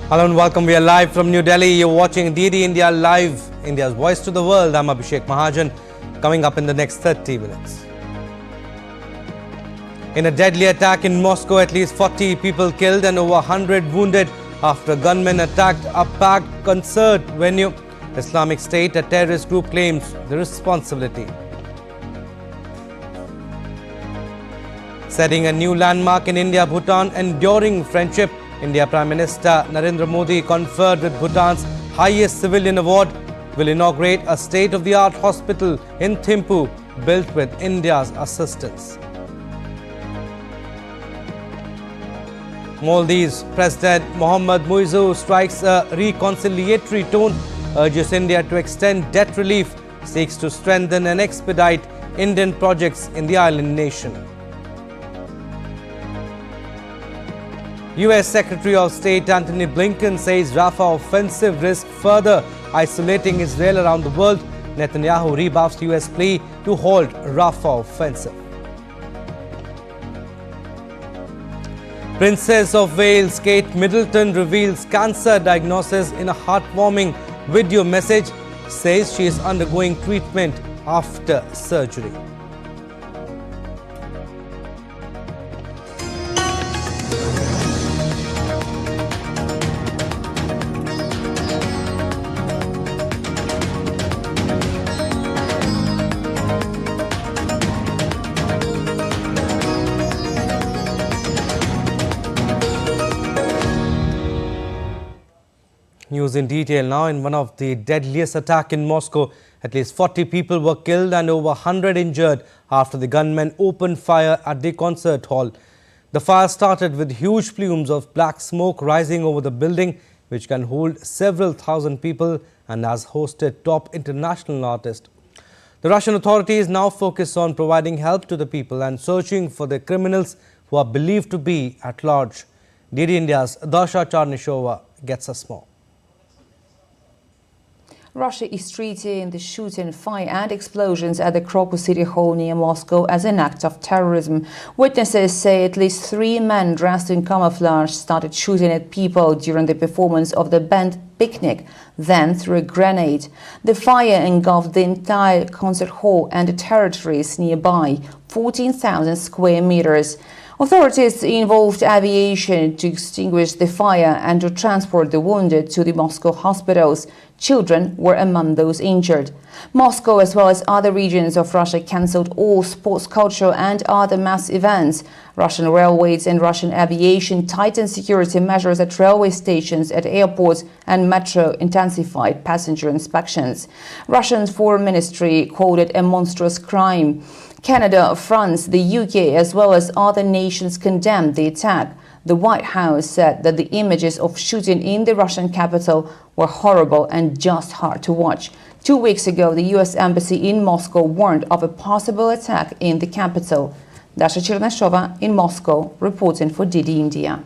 Hello and welcome. We are live from New Delhi. You're watching DD India Live, India's voice to the world. I'm Abhishek Mahajan. Coming up in the next 30 minutes. In a deadly attack in Moscow, at least 40 people killed and over 100 wounded after gunmen attacked a packed concert venue. Islamic State, a terrorist group, claims the responsibility. Setting a new landmark in India-Bhutan enduring friendship, India Prime Minister Narendra Modi conferred with Bhutan's highest civilian award, will inaugurate a state-of-the-art hospital in Thimphu built with India's assistance. Maldives President Mohammad Muizzu strikes a reconciliatory tone, urges India to extend debt relief, seeks to strengthen and expedite Indian projects in the island nation. US Secretary of State Antony Blinken says Rafah offensive risks further isolating Israel around the world. Netanyahu rebuffs US plea to halt Rafah offensive. Princess of Wales Kate Middleton reveals cancer diagnosis in a heartwarming video message, says she is undergoing treatment after surgery. News in detail now. In one of the deadliest attacks in Moscow, at least 40 people were killed and over 100 injured after the gunmen opened fire at the concert hall. The fire started with huge plumes of black smoke rising over the building, which can hold several thousand people and has hosted top international artists. The Russian authorities now focus on providing help to the people and searching for the criminals who are believed to be at large. DD India's Darsha Charnishova gets us more. Russia is treating the shooting, fire and explosions at the Crocus City Hall near Moscow as an act of terrorism. Witnesses say at least 3 men dressed in camouflage started shooting at people during the performance of the band Picnic, then threw a grenade. The fire engulfed the entire concert hall and the territories nearby, 14,000 square meters. Authorities involved aviation to extinguish the fire and to transport the wounded to the Moscow hospitals. Children were among those injured. Moscow, as well as other regions of Russia, cancelled all sports, cultural and other mass events. Russian railways and Russian aviation tightened security measures at railway stations, at airports and metro, intensified passenger inspections. Russian Foreign Ministry called it a monstrous crime. Canada, France, the UK, as well as other nations condemned the attack. The White House said that the images of shooting in the Russian capital were horrible and just hard to watch. 2 weeks ago, the US Embassy in Moscow warned of a possible attack in the capital. Dasha Cherneshova in Moscow, reporting for DD India.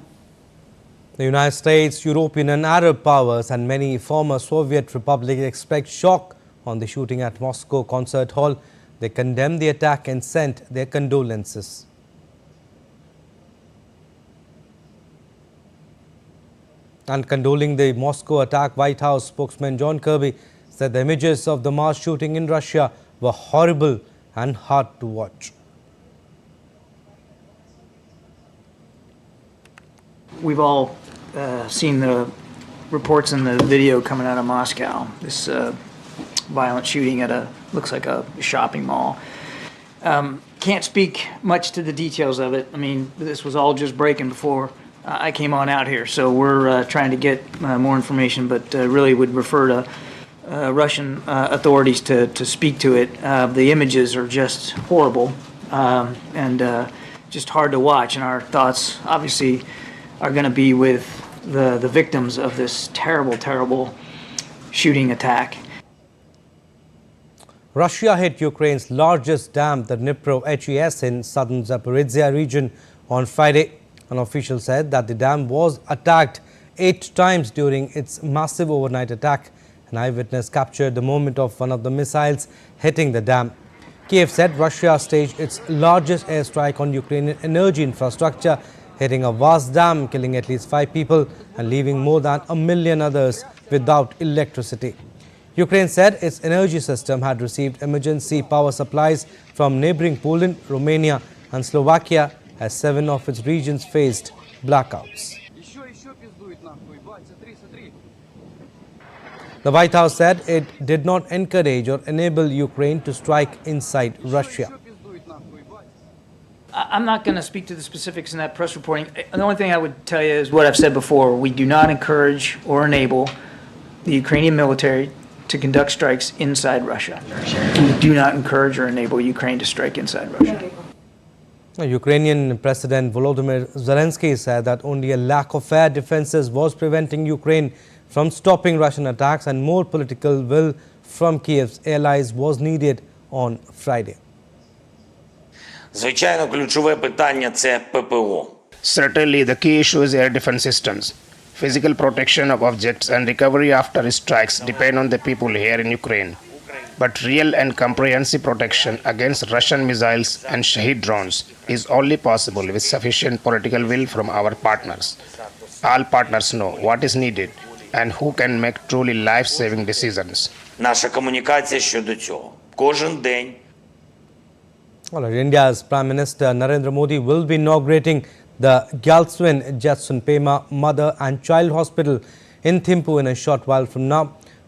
The United States, European and Arab powers and many former Soviet republics expect shock on the shooting at Moscow Concert Hall. They condemned the attack and sent their condolences. And condoling the Moscow attack, White House spokesman John Kirby said the images of the mass shooting in Russia were horrible and hard to watch. We've all seen the reports and the video coming out of Moscow. This violent shooting at looks like a shopping mall. Can't speak much to the details of it. I mean, this was all just breaking before I came on out here, so we're trying to get more information, but really would refer to Russian authorities to speak to it. The images are just horrible and just hard to watch, and our thoughts obviously are going to be with the victims of this terrible, terrible shooting attack. Russia hit Ukraine's largest dam, the Dnipro HES in southern Zaporizhzhia region on Friday. An official said that the dam was attacked 8 times during its massive overnight attack. An eyewitness captured the moment of one of the missiles hitting the dam. Kiev said Russia staged its largest airstrike on Ukrainian energy infrastructure, hitting a vast dam, killing at least 5 people and leaving more than 1 million others without electricity. Ukraine said its energy system had received emergency power supplies from neighboring Poland, Romania and Slovakia as 7 of its regions faced blackouts. The White House said it did not encourage or enable Ukraine to strike inside Russia. I'm not going to speak to the specifics in that press reporting. The only thing I would tell you is what I've said before. We do not encourage or enable the Ukrainian military to conduct strikes inside Russia. We do not encourage or enable Ukraine to strike inside Russia. Ukrainian President Volodymyr Zelensky said that only a lack of air defenses was preventing Ukraine from stopping Russian attacks, and more political will from Kiev's allies was needed on Friday. Звичайно, ключове питання – це ППО. Certainly, the key issue is air defense systems. Physical protection of objects and recovery after strikes depend on the people here in Ukraine. But real and comprehensive protection against Russian missiles and Shahid drones is only possible with sufficient political will from our partners. All partners know what is needed and who can make truly life-saving decisions. Наша комунікація щодо цього. Кожен день. India's Prime Minister Narendra Modi will be inaugurating the Gyaltswin Jetsun Pema Mother and Child Hospital in Thimphu in a short while from now.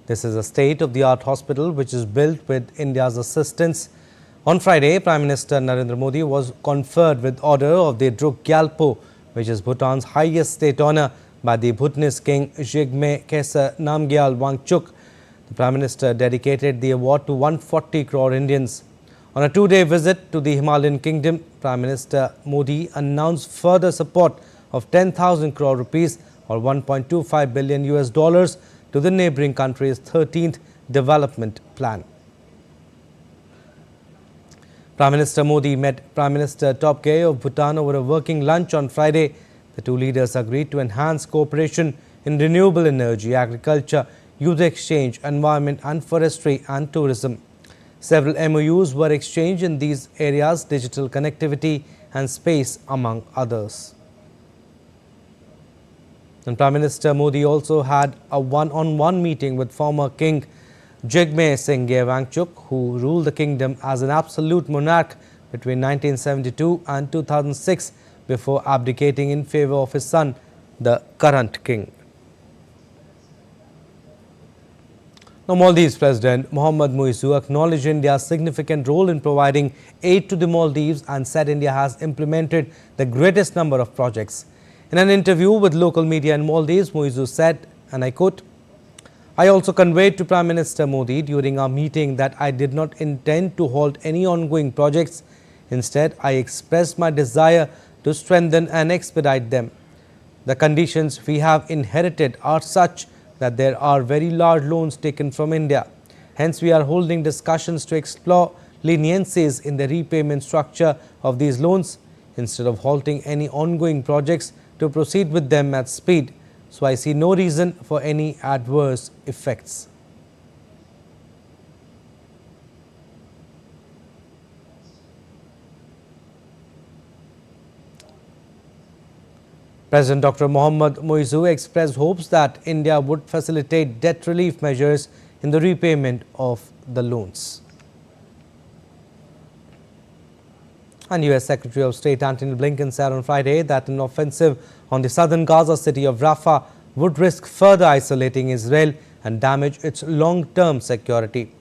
This is a state-of-the-art hospital which is built with India's assistance. On Friday, Prime Minister Narendra Modi was conferred with order of the Druk Gyalpo, which is Bhutan's highest state honor, by the Bhutanese King Jigme Khesar Namgyal Wangchuk. The Prime Minister dedicated the award to 140 crore Indians. On a 2-day visit to the Himalayan kingdom, Prime Minister Modi announced further support of 10,000 crore rupees or $1.25 billion to the neighboring country's 13th development plan. Prime Minister Modi met Prime Minister Topgay of Bhutan over a working lunch on Friday. The two leaders agreed to enhance cooperation in renewable energy, agriculture, youth exchange, environment and forestry and tourism. Several MOUs were exchanged in these areas, digital connectivity and space among others. And Prime Minister Modi also had a one-on-one meeting with former King Jigme Singye Wangchuk, who ruled the kingdom as an absolute monarch between 1972 and 2006 before abdicating in favor of his son, the current king. Now, Maldives President Mohammad Muizzu acknowledged India's significant role in providing aid to the Maldives and said India has implemented the greatest number of projects. In an interview with local media in Maldives, Muizzu said, and I quote, "I also conveyed to Prime Minister Modi during our meeting that I did not intend to halt any ongoing projects. Instead, I expressed my desire to strengthen and expedite them. The conditions we have inherited are such that there are very large loans taken from India. Hence, we are holding discussions to explore leniencies in the repayment structure of these loans instead of halting any ongoing projects to proceed with them at speed. So I see no reason for any adverse effects." President Dr. Mohammad Muizzu expressed hopes that India would facilitate debt relief measures in the repayment of the loans. And U.S. Secretary of State Antony Blinken said on Friday that an offensive on the southern Gaza city of Rafah would risk further isolating Israel and damage its long-term security.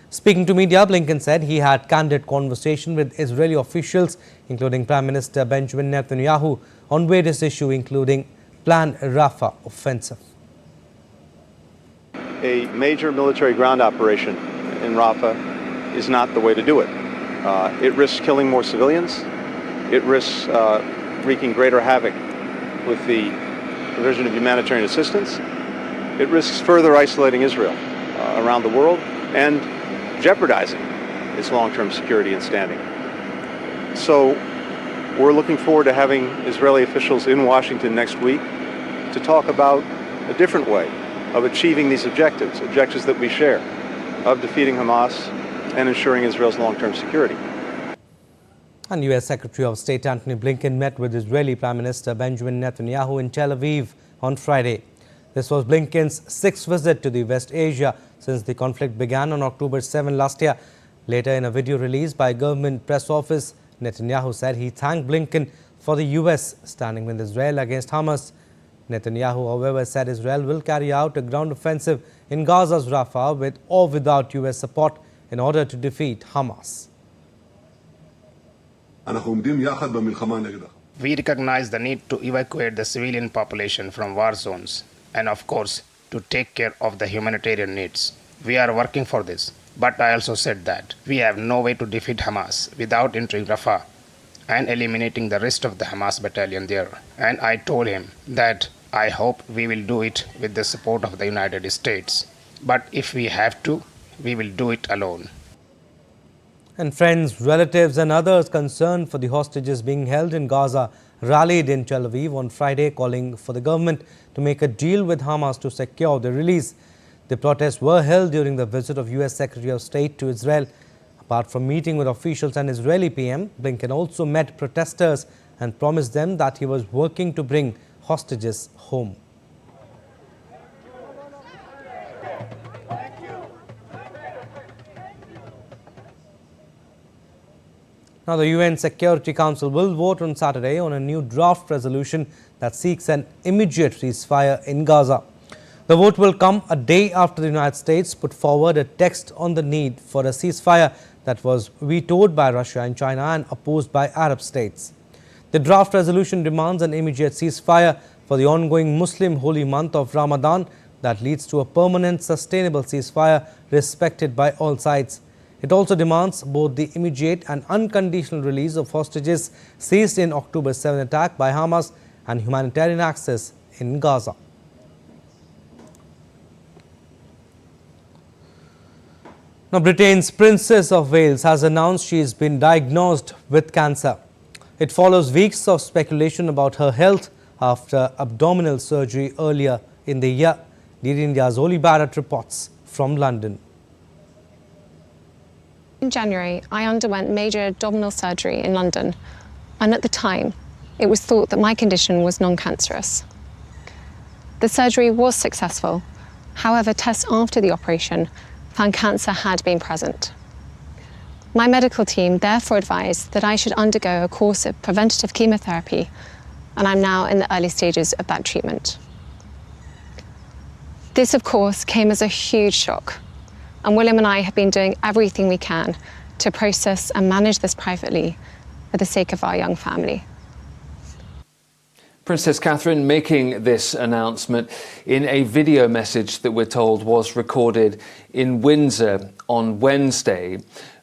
Speaking to media, Blinken said he had candid conversation with Israeli officials, including Prime Minister Benjamin Netanyahu, on various issues, including planned Rafah offensive. A major military ground operation in Rafah is not the way to do it. It risks killing more civilians. It risks wreaking greater havoc with the provision of humanitarian assistance. It risks further isolating Israel around the world and jeopardizing its long-term security and standing. So we're looking forward to having Israeli officials in Washington next week to talk about a different way of achieving these objectives that we share, of defeating Hamas and ensuring Israel's long-term security. And U.S. Secretary of State Antony Blinken met with Israeli Prime Minister Benjamin Netanyahu in Tel Aviv on Friday. This was Blinken's sixth visit to the West Asia since the conflict began on October 7 last year. Later, in a video released by government press office, Netanyahu said he thanked Blinken for the U.S. standing with Israel against Hamas. Netanyahu, however, said Israel will carry out a ground offensive in Gaza's Rafah with or without U.S. support in order to defeat Hamas. We recognize the need to evacuate the civilian population from war zones and, of course, to take care of the humanitarian needs. We are working for this. But I also said that we have no way to defeat Hamas without entering Rafah and eliminating the rest of the Hamas battalion there. And I told him that I hope we will do it with the support of the United States. But if we have to, we will do it alone. And friends, relatives and others concerned for the hostages being held in Gaza rallied in Tel Aviv on Friday, calling for the government to make a deal with Hamas to secure the release. The protests were held during the visit of U.S. Secretary of State to Israel. Apart from meeting with officials and Israeli PM, Blinken also met protesters and promised them that he was working to bring hostages home. Now, the UN Security Council will vote on Saturday on a new draft resolution that seeks an immediate ceasefire in Gaza. The vote will come a day after the United States put forward a text on the need for a ceasefire that was vetoed by Russia and China and opposed by Arab states. The draft resolution demands an immediate ceasefire for the ongoing Muslim holy month of Ramadan that leads to a permanent, sustainable ceasefire respected by all sides. It also demands both the immediate and unconditional release of hostages seized in October 7 attack by Hamas and humanitarian access in Gaza. Now, Britain's Princess of Wales has announced she has been diagnosed with cancer. It follows weeks of speculation about her health after abdominal surgery earlier in the year. DD India's Oli Barrett reports from London. In January, I underwent major abdominal surgery in London, and at the time, it was thought that my condition was non-cancerous. The surgery was successful. However, tests after the operation found cancer had been present. My medical team therefore advised that I should undergo a course of preventative chemotherapy, and I'm now in the early stages of that treatment. This, of course, came as a huge shock, and William and I have been doing everything we can to process and manage this privately for the sake of our young family. Princess Catherine making this announcement in a video message that we're told was recorded in Windsor on Wednesday.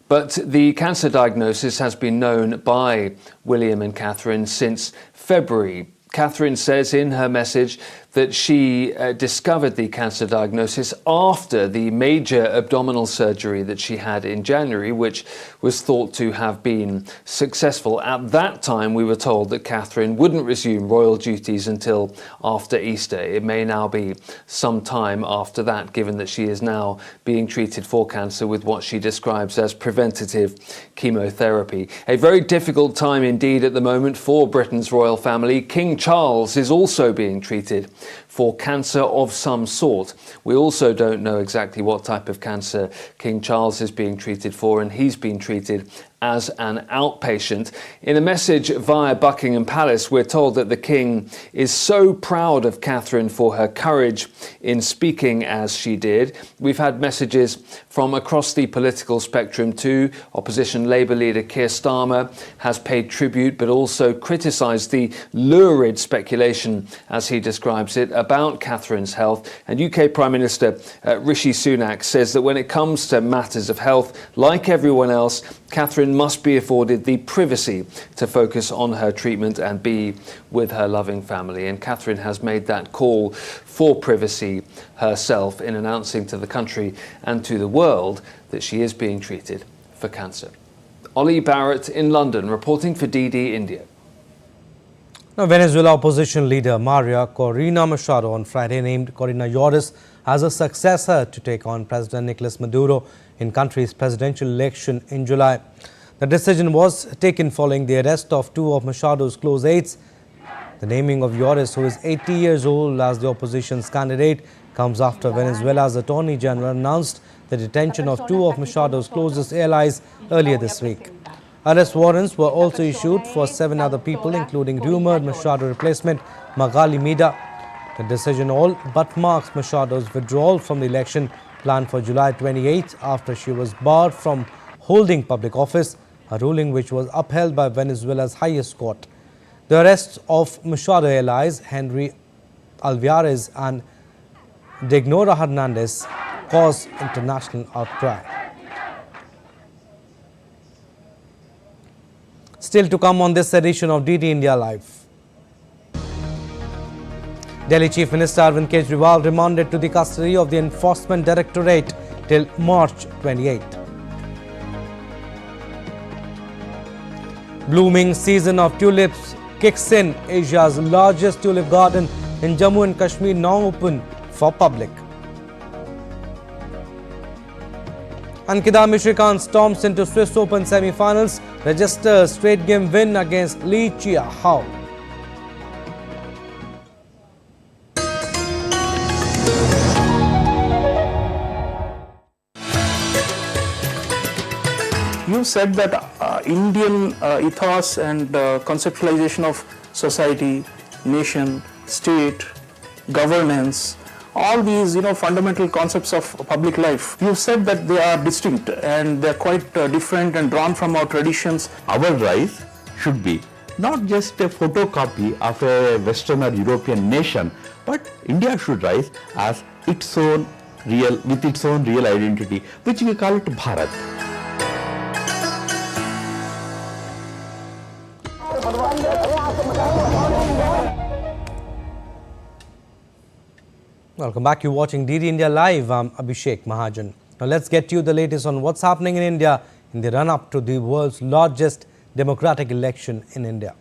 But the cancer diagnosis has been known by William and Catherine since February. Catherine says in her message that she discovered the cancer diagnosis after the major abdominal surgery that she had in January, which was thought to have been successful. At that time, we were told that Catherine wouldn't resume royal duties until after Easter. It may now be some time after that, given that she is now being treated for cancer with what she describes as preventative chemotherapy. A very difficult time indeed at the moment for Britain's royal family. King Charles is also being treated for cancer of some sort. We also don't know exactly what type of cancer King Charles is being treated for, and he's been treated as an outpatient. In a message via Buckingham Palace, we're told that the King is so proud of Catherine for her courage in speaking as she did. We've had messages from across the political spectrum too. Opposition Labour leader Keir Starmer has paid tribute but also criticised the lurid speculation, as he describes it, about Catherine's health. And UK Prime Minister Rishi Sunak says that when it comes to matters of health, like everyone else, Catherine must be afforded the privacy to focus on her treatment and be with her loving family. And Catherine has made that call for privacy herself in announcing to the country and to the world that she is being treated for cancer. Oli Barrett in London, reporting for DD India. Now, Venezuela opposition leader Maria Corina Machado on Friday named Corina Lloris as a successor to take on President Nicolas Maduro in country's presidential election in July. The decision was taken following the arrest of two of Machado's close aides. The naming of Lloris, who is 80 years old, as the opposition's candidate comes after Venezuela's Attorney General announced the detention of two of Machado's closest allies earlier this week. Arrest warrants were also issued for 7 other people, including rumored Machado replacement Magali Mida. The decision all but marks Machado's withdrawal from the election planned for July 28 after she was barred from holding public office, a ruling which was upheld by Venezuela's highest court. The arrests of Machado allies Henry Alvarez and Dignora Hernandez caused international outcry. Still to come on this edition of DD India Live. Delhi Chief Minister Arvind Kejriwal remanded to the custody of the Enforcement Directorate till March 28. Blooming season of tulips kicks in. Asia's largest tulip garden in Jammu and Kashmir now open for public. And Kidambi Shrikant storms into Swiss Open semi-finals, registers straight game win against Li Chia-hao. You said that Indian ethos and conceptualization of society, nation, state, governance, all these fundamental concepts of public life, you said that they are distinct and they are quite different and drawn from our traditions. Our rise should be not just a photocopy of a Western or European nation, but India should rise as its own real, with its own real identity, which we call it Bharat. Welcome back. You're watching DD India Live. I'm Abhishek Mahajan. Now let's get you the latest on what's happening in India in the run-up to the world's largest democratic election in India.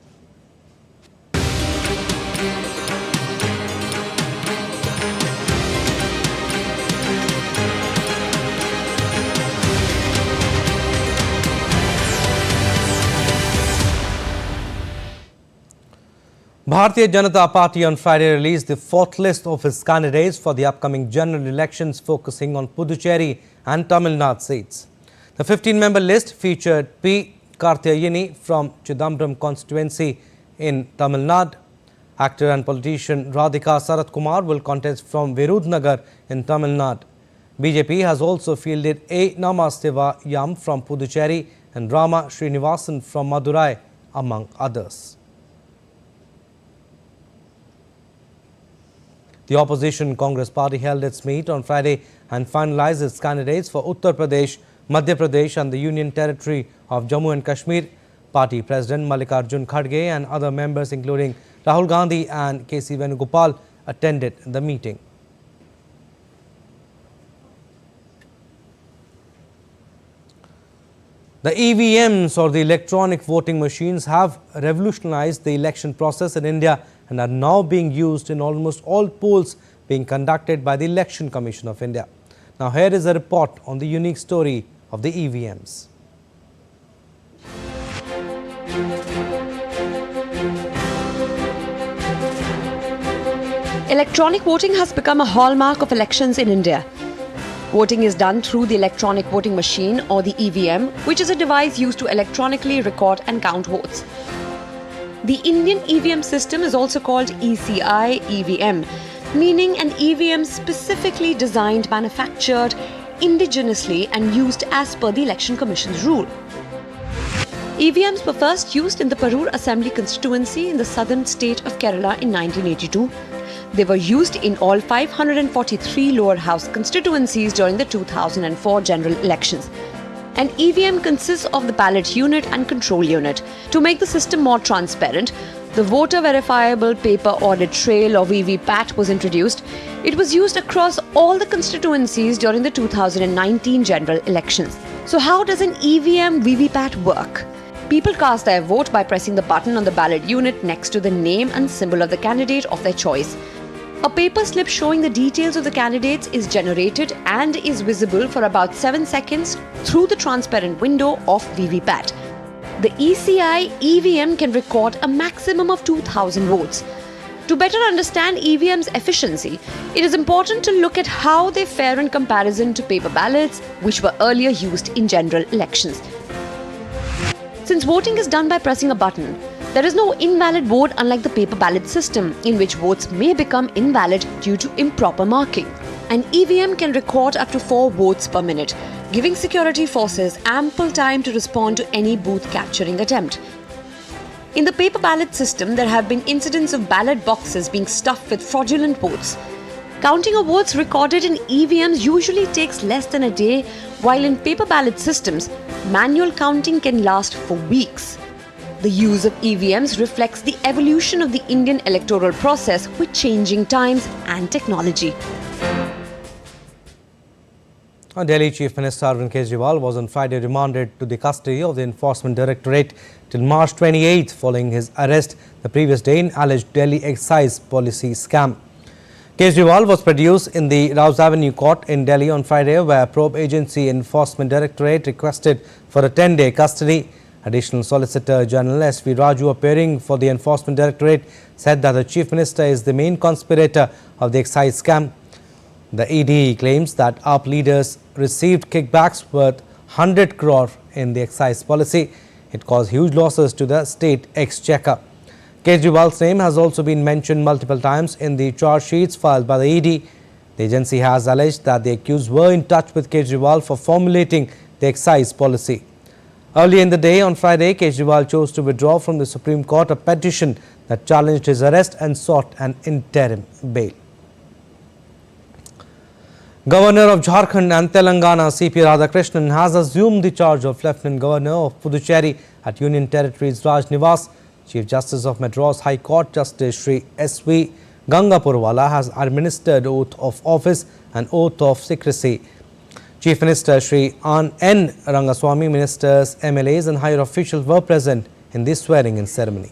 Bharatiya Janata Party on Friday released the 4th list of its candidates for the upcoming general elections, focusing on Puducherry and Tamil Nadu seats. The 15-member list featured P. Karthiyayini from Chidambaram constituency in Tamil Nadu. Actor and politician Radhika Sarath Kumar will contest from Virudnagar in Tamil Nadu. BJP has also fielded A. Namastiva Yam from Puducherry and Rama Srinivasan from Madurai, among others. The opposition Congress party held its meet on Friday and finalized its candidates for Uttar Pradesh, Madhya Pradesh and the Union Territory of Jammu and Kashmir. Party President Mallikarjun Kharge and other members including Rahul Gandhi and K.C. Venugopal attended the meeting. The EVMs, or the electronic voting machines, have revolutionized the election process in India and are now being used in almost all polls being conducted by the Election Commission of India. Now here is a report on the unique story of the EVMs. Electronic voting has become a hallmark of elections in India. Voting is done through the electronic voting machine, or the EVM, which is a device used to electronically record and count votes. The Indian EVM system is also called ECI EVM, meaning an EVM specifically designed, manufactured indigenously and used as per the Election Commission's rule. EVMs were first used in the Parur Assembly constituency in the southern state of Kerala in 1982. They were used in all 543 lower house constituencies during the 2004 general elections. An EVM consists of the ballot unit and control unit. To make the system more transparent, the voter verifiable paper audit trail, or VVPAT, was introduced. It was used across all the constituencies during the 2019 general elections. So how does an EVM VVPAT work? People cast their vote by pressing the button on the ballot unit next to the name and symbol of the candidate of their choice. A paper slip showing the details of the candidates is generated and is visible for about 7 seconds through the transparent window of VVPAT. The ECI EVM can record a maximum of 2,000 votes. To better understand EVM's efficiency, it is important to look at how they fare in comparison to paper ballots, which were earlier used in general elections. Since voting is done by pressing a button, there is no invalid vote unlike the paper ballot system, in which votes may become invalid due to improper marking. An EVM can record up to 4 votes per minute, giving security forces ample time to respond to any booth capturing attempt. In the paper ballot system, there have been incidents of ballot boxes being stuffed with fraudulent votes. Counting of votes recorded in EVMs usually takes less than a day, while in paper ballot systems, manual counting can last for weeks. The use of EVMs reflects the evolution of the Indian electoral process with changing times and technology. Delhi Chief Minister Arvind Kejriwal was on Friday remanded to the custody of the Enforcement Directorate till March 28 following his arrest the previous day in alleged Delhi excise policy scam. Kejriwal was produced in the Rouse Avenue Court in Delhi on Friday, where probe agency Enforcement Directorate requested for a 10-day custody. Additional Solicitor General S.V. Raju, appearing for the Enforcement Directorate, said that the Chief Minister is the main conspirator of the excise scam. The ED claims that AAP leaders received kickbacks worth 100 crore in the excise policy. It caused huge losses to the state exchequer. Kejriwal's name has also been mentioned multiple times in the charge sheets filed by the ED. The agency has alleged that the accused were in touch with Kejriwal for formulating the excise policy. Earlier in the day on Friday, Kejriwal chose to withdraw from the Supreme Court a petition that challenged his arrest and sought an interim bail. Governor of Jharkhand and Telangana C.P. Radhakrishnan has assumed the charge of Lieutenant Governor of Puducherry at Union Territories Raj Nivas. Chief Justice of Madras High Court Justice Sri S.V. Gangapurwala has administered oath of office and oath of secrecy. Chief Minister Sri N. Rangaswamy, ministers, MLAs and higher officials were present in this swearing-in ceremony.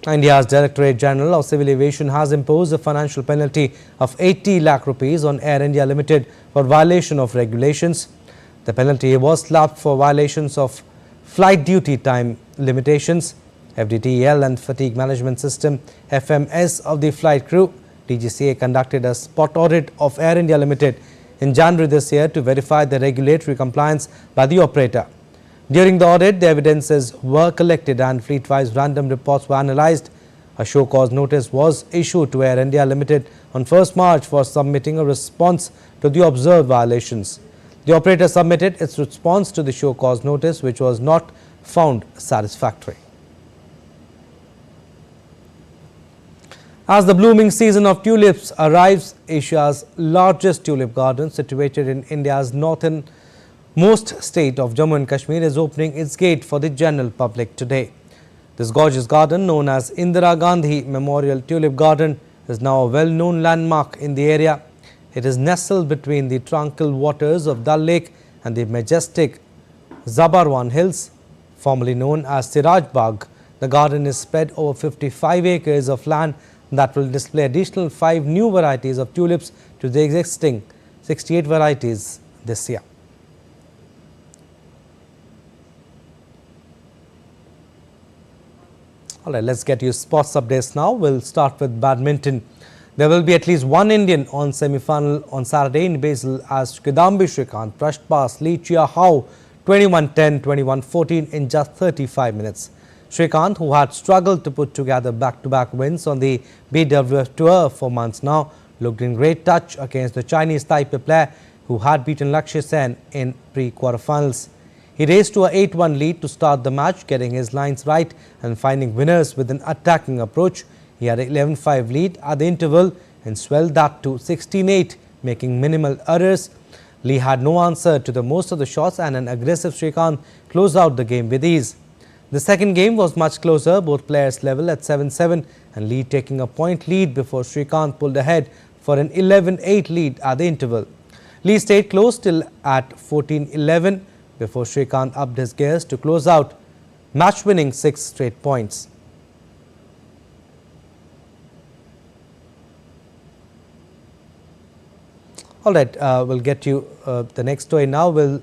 India's Directorate General of Civil Aviation has imposed a financial penalty of 80 lakh rupees on Air India Limited for violation of regulations. The penalty was slapped for violations of flight duty time limitations, FDTEL and fatigue management system FMS of the flight crew. DGCA conducted a spot audit of Air India Limited in January this year to verify the regulatory compliance by the operator. During the audit, the evidences were collected and fleet-wise random reports were analysed. A show-cause notice was issued to Air India Limited on 1st March for submitting a response to the observed violations. The operator submitted its response to the show-cause notice, which was not found satisfactory. As the blooming season of tulips arrives, Asia's largest tulip garden, situated in India's northern most state of Jammu and Kashmir, is opening its gate for the general public today. This gorgeous garden, known as Indira Gandhi Memorial Tulip Garden, is now a well-known landmark in the area. It is nestled between the tranquil waters of Dal Lake and the majestic Zabarwan Hills, formerly known as Siraj Bagh. The garden is spread over 55 acres of land that will display additional 5 new varieties of tulips to the existing 68 varieties this year. All right, let's get you sports updates now. We'll start with badminton. There will be at least one Indian on semi-final on Saturday in Basel as Kidambi Srikanth brushed past Li Chia Hao 21-10, 21-14 in just 35 minutes. Srikanth, who had struggled to put together back-to-back wins on the BWF Tour for months now, looked in great touch against the Chinese Taipei player who had beaten Lakshya Sen in pre-quarterfinals. He raced to a 8-1 lead to start the match, getting his lines right and finding winners with an attacking approach. He had an 11-5 lead at the interval and swelled that to 16-8, making minimal errors. Lee had no answer to the most of the shots, and an aggressive Srikanth closed out the game with ease. The second game was much closer, both players level at 7-7, and Lee taking a point lead before Srikanth pulled ahead for an 11-8 lead at the interval. Lee stayed close till at 14-11 before Srikanth upped his gears to close out, match-winning 6 straight points. All right, we'll get you the next story now. We'll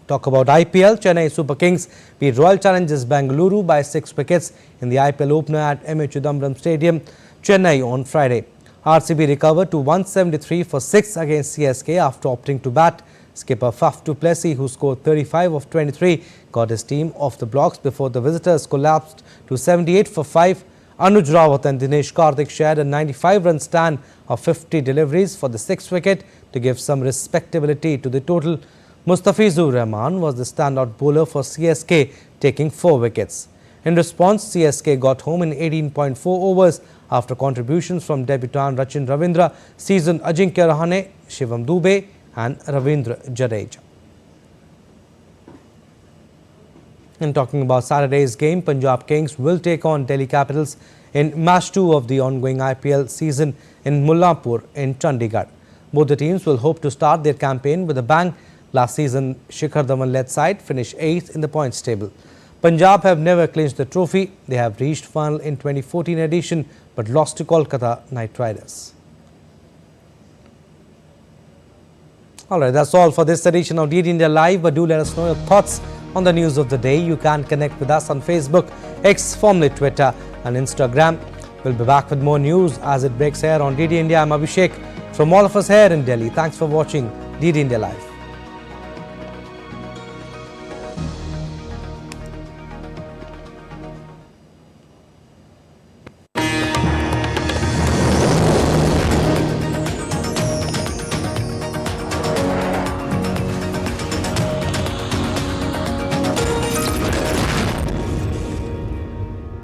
talk about IPL. Chennai Super Kings beat Royal Challengers Bengaluru by 6 wickets in the IPL opener at M.A. Chidambaram Stadium, Chennai on Friday. RCB recovered to 173 for 6 against CSK after opting to bat. Skipper Faf du Plessis, who scored 35 of 23, got his team off the blocks before the visitors collapsed to 78 for 5. Anuj Rawat and Dinesh Karthik shared a 95-run stand of 50 deliveries for the 6th wicket to give some respectability to the total. Mustafizur Rahman was the standout bowler for CSK, taking 4 wickets. In response, CSK got home in 18.4 overs after contributions from debutant Rachin Ravindra, seasoned Ajinkya Rahane, Shivam Dube and Ravindra Jadeja. And talking about Saturday's game, Punjab Kings will take on Delhi Capitals in match 2 of the ongoing IPL season in Mullapur in Chandigarh. Both the teams will hope to start their campaign with a bang. Last season, Shikhar Dhawan-led side finished 8th in the points table. Punjab have never clinched the trophy. They have reached final in 2014 edition but lost to Kolkata Knight Riders. Alright, that's all for this edition of DD India Live, but do let us know your thoughts on the news of the day. You can connect with us on Facebook, X, formerly Twitter and Instagram. We'll be back with more news as it breaks here on DD India. I'm Abhishek. From all of us here in Delhi, thanks for watching DD India Live.